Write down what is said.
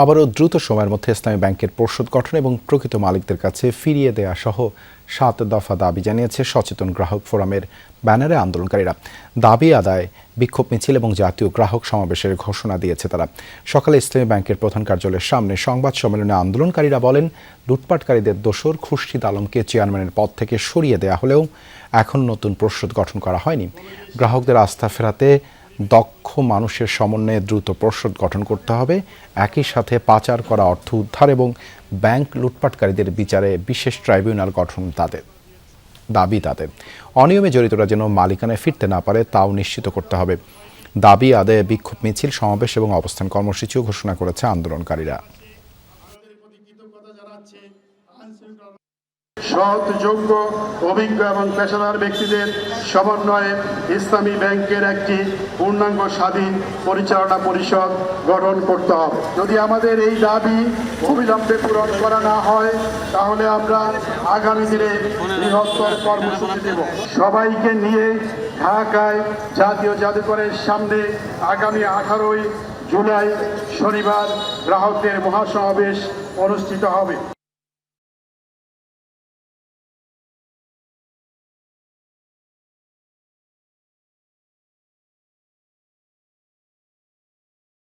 আবারও দ্রুত সময়ের মধ্যে ইসলামী ব্যাংকের পর্ষদ গঠন এবং প্রকৃত মালিকদের কাছে ফিরিয়ে দেয়া সহ ৭ দফা দাবি জানিয়েছে সচেতন গ্রাহক ফোরামের ব্যানারে আন্দোলনকারীরা। দাবি আদায়, বিক্ষোভ মিছিল এবং জাতীয় গ্রাহক সমাবেশের ঘোষণা দিয়েছে তারা। সকালে ইসলামী ব্যাংকের প্রধান কার্যালয়ের সামনে সংবাদ সম্মেলনে আন্দোলনকারীরা বলেন, লুটপাটকারীদের দোসর খুরশিদ আলমকে চেয়ারম্যানের পদ থেকে সরিয়ে দেয়া হলেও এখন নতুন পর্ষদ গঠন করা হয়নি। গ্রাহকদের আস্থা ফেরাতে দক্ষ মানুষের সমন্বয়ে দ্রুত পর্ষদ গঠন করতে হবে। একই সাথে পাচার করা অর্থ উদ্ধার এবং ব্যাংক লুটপাটকারীদের বিচারে বিশেষ ট্রাইব্যুনাল গঠন দাবি তাদের। অনিয়মে জড়িতরা যেন মালিকানায় ফিরতে না পারে তাও নিশ্চিত করতে হবে। দাবি আদায়ে বিক্ষোভ মিছিল, সমাবেশ এবং অবস্থান কর্মসূচিও ঘোষণা করেছে আন্দোলনকারীরা। সৎ, যোগ্য, অভিজ্ঞ এবং পেশাদার ব্যক্তিদের সমন্বয়ে ইসলামী ব্যাংকের একটি পূর্ণাঙ্গ স্বাধীন পরিচালনা পরিষদ গঠন করতে হবে। যদি আমাদের এই দাবি অবিলম্বে পূরণ করা না হয় তাহলে আমরা আগামী দিনে বৃহত্তর কর্মসূচি দেব। সবাইকে নিয়ে ঢাকায় জাতীয় জাদুঘরের সামনে আগামী 18 জুলাই শনিবার গ্রাহকদের মহাসমাবেশ অনুষ্ঠিত হবে।